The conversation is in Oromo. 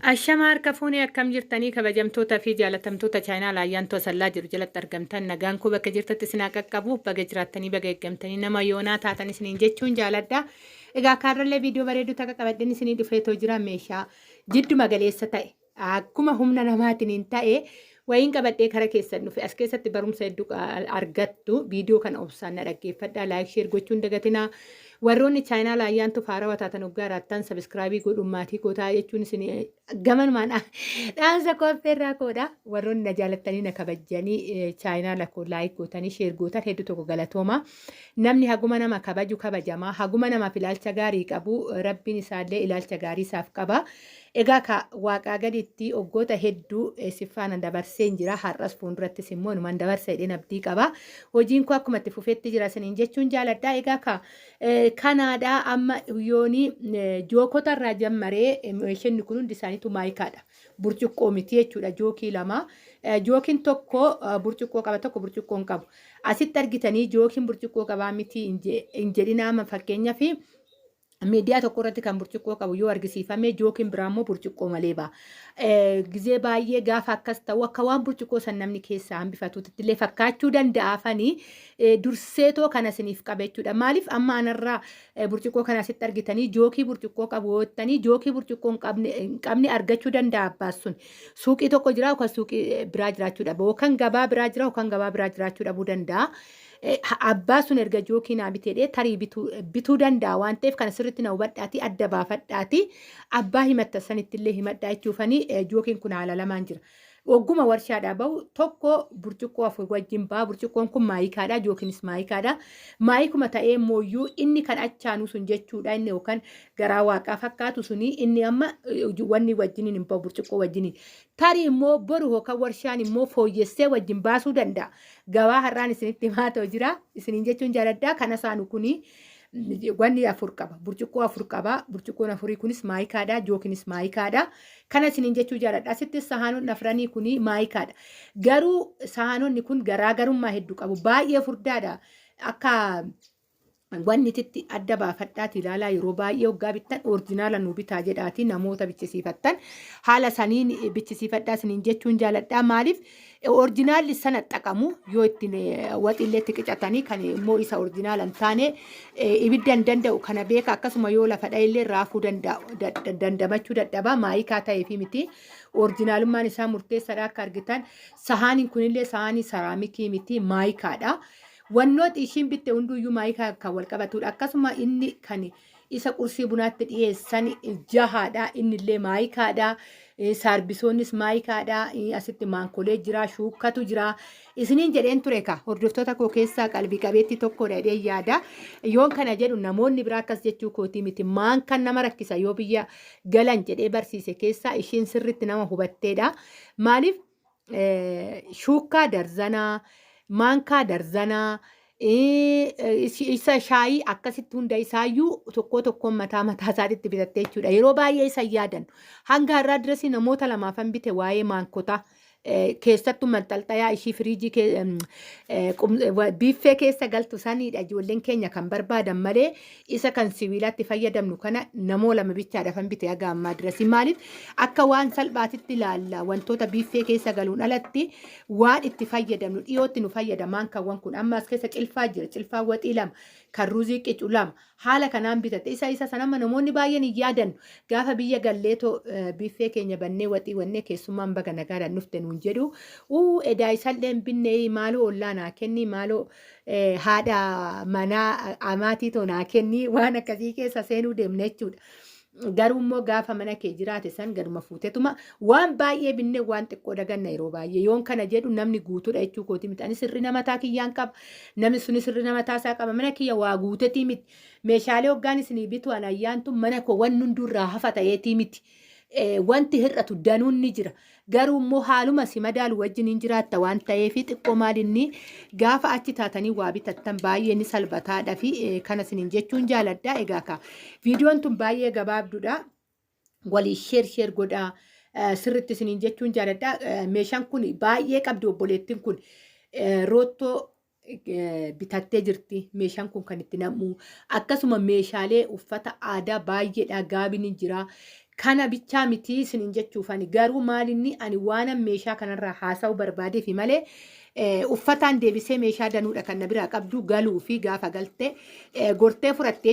Ashama harka fuunee akkam jirtanii kabajamtoota fi jaalatamtoota chaayinaa laayyaan tosallaa jiru jalatti argamtan nagaan koo bakka jirtatti isin haa qaqqabuuf baga jiraattanii baga eeggamtanii nama yoonaa taatan isiniin jechuun jaaladha. Egaa kaarrallee viidiyoo bareedduu takka qabadheen isinii dhufeetoo jira meeshaa jiddu magaleessa ta'e akkuma humna namaatiin hin ta'e wayiin qabadhee kara keessan dhufe as keessatti barumsa hedduu argattu viidiyoo kana obsaan na dhaggeeffadhaa laayik sheer gochuun dagatinaa. Warroonni chaayinaa laayyaan tufaara wataatan hoggaa raattan sabiskiraabii godhuun maatii kootaa jechuun isin gaman maana dhaansa koofeerraa koodha. Warroonni na jaalattanii na kabajanii chaayinaa lakkoo laayik gootanii sheer gootan hedduu tokko galatooma. Namni haguma nama kabaju kabajamaa haguma namaaf ilaalcha gaarii qabu rabbiin isaallee ilaalcha gaarii isaaf qaba. Egaa ka waaqaa gaditti oggoota hedduu sifaana dabarseen jira har'as fuuldurattis immoo numan dabarsa jedheen abdii qaba. Hojiin koo akkuma itti fufeetti jira isiniin jechuun jaaladha. Egaa ka Kanaadhaa amma yoonii jookota irraa jammaree meeshaan kun hundi isaaniitu maayikaadha. Burcuqqoo miti jechuudha jookii lama. Jookiin tokko burcuqqoo qaba tokko burcuqqoo hin qabu. Asitti argitanii jookiin burcuqqoo qabaa miti hin jedhina amma fakkeenyaaf miidiyaa tokko irratti kan burcuqqoo qabu yoo argisiifame jookiin biraa immoo burcuqqoo malee ba'a. Gizee baay'ee gaafa akkas ta'u akka waan burcuqqoo san namni keessaa hambifatutti illee fakkaachuu danda'afanii durseetoo kana isiniif qaba jechuudha. Maaliif amma anarraa burcuqqoo kana asitti argitanii jookii burcuqqoo qabu hoottanii jookii burcuqqoo hin qabne argachuu danda'a abbaas sun. Suuqii tokko jira yookaan suuqii biraa jiraachuudha. Yookaan gabaa biraa jira yookaan gabaa biraa jiraachuu dhabuu danda'a. Abbaa sun erga jookii naa bitee tarii bituu danda'a waan ta'eef kana sirriitti na hubadhaati adda baafadhaati abbaa himatta sanitti illee himadhaa jechuufanii jookiin kun haala lamaan jira. Ogguma warshaadhaa bahu tokko burcuqqoo afur wajjin baha burcuqqoon kun maayikaadha jookiinis maayikaadha. Maayikuma ta'ee mooyyuu inni kan achaanu sun jechuudha inni yookaan garaa waaqaa fakkaatu suni inni amma wanni wajjiniin hin bahu burcuqqoo wajjiniin. Tarii immoo boru yookaan warshaan immoo fooyyessee wajjin baasuu danda'a. Gabaa har'aan isinitti himaa ta'u jira isiniin jechuun jaaladhaa kana saanu kuni. Wanni afur qaba burcuqqoo afur qaba burcuqqoon afurii kunis maayikaadha jookiinis maayikaadha kana isiniin jechuu jaaladha. Asitti sahaanonni afranii kuni maayikaadha garuu sahaanonni kun garaagarummaa hedduu qabu baay'ee furdaadha akka wanni itti adda baafadhaati ilaalaa yeroo baay'ee waggaa bittan orijinaala nu bitaa jedhaati namoota bichisiifattan haala saniin bichisiifadhaa isiniin jechuun jaaladhaa. Maaliif orijinaalli sana xaqamu yoo ittiin waxillee itti qicatanii kan immoo isa orijinaala hin taane ibidda hin danda'u kana beeka akkasuma yoo lafa dha'illee raafuu dandamachuu dadhabaa maayikaa ta'eefi miti orijinaalummaan isaa murteessaadha akka argitan. Sahaaniin kunillee sahaanii saraamikii miti maayikaadha. Wannooti ishiin bitte hunduyyuu maayikaa kan wal qabatudha. Akkasuma inni kan isa qursii bunaatti dhiyeessan jahaadha. Innillee maayikaadha. Saarbisoonnis maayikaadha. Asitti maankolee jira, shuukkatu jira. Isiniin jedheen ture ka hordoftoota koo keessaa qalbii qabeetti tokkodha jedhee yaada. Yoon kana jedhu namoonni biraa akkas jechuu kootii miti. Maan kan nama rakkisa yoo biyya galan jedhee barsiise keessaa ishiin sirriitti nama hubatteedha. Maaliif shuukkaa darzanaa. Maankaa darzanaa isa shaayii akkasitti hunda isaayyuu tokkoon mataa isaatiitti bitattee jechuudha. Yeroo baay'ee isa yaadan hanga har'aa dirasii namoota lamaafan bite waa'ee maankota keessattuu maxxalxayaa ishii firiijii biiffee keessa galtu saniidha. Ijoolleen keenya kan barbaadan malee isa kan sibiilaatti fayyadamnu kana namoo lama bichaadhaafan bite haga ammaa dirasii. Maaliif akka waan salphaatitti ilaalla wantoota biiffee keessa galuun alatti waan itti fayyadamnu dhiyootti nu fayyadamaan kaawwan kun amma as keessa cilfaa jira cilfaa waxii lama kan ruuzii qicu lama haala kanaan bitatte isa sanamma namoonni baay'een hin yaadannu gaafa biyya galleetoo biiffee keenya bannee waxii wannee keessummaan baga nagaadhaan dhufte nuun jedhu edaa isallee binnee maaloo ollaa naa kenni maaloo haadha manaa amaatii too naa kenni waan akkasii keessa seenuu deemne jechuudha. Garuu immoo gaafa mana kee jiraate san gaduma fuutetuma waan baay'ee binnee waan xiqqoo daganna yeroo baay'ee yoon kana jedhu namni guutuudha jechuu kooti miti. Ani sirri namataa kiyyaan qaba namni suni sirri namataa isaa qaba mana kiyya waa guutetii miti. Meeshaalee hoggaan isinii bitu an ayyaantu mana koo wanni hundurraa hafa ta'eetii miti. Wanti hir'atu danuun ni jira. Garuu immoo haaluma si madaalu wajjin hin jiraatta waan ta'eef xiqqoo maalinni gaafa achi taatanii waa bitattan baay'ee ni salphataadha fi kana isiniin jechuun jaaladha. Egaa ka viidiyoon tun baay'ee gabaabduudha. Walii sheer godhaa sirriitti isiniin jechuun jaaladha. Meeshaan kun baay'ee qabdi obboleettiin kun roottoo bitattee jirti. Meeshaan kun kan itti nam'u akkasuma meeshaalee uffata aadaa baay'eedha. Gaabiin jira. kana bichaa miti isiniin jechuufani garuu maalinni ani waan meeshaa kanarraa haasa'u barbaade fi malee uffataan deebisee meeshaa danuudha kan na biraa qabdu galuu fi gaafa galte gortee fudhattee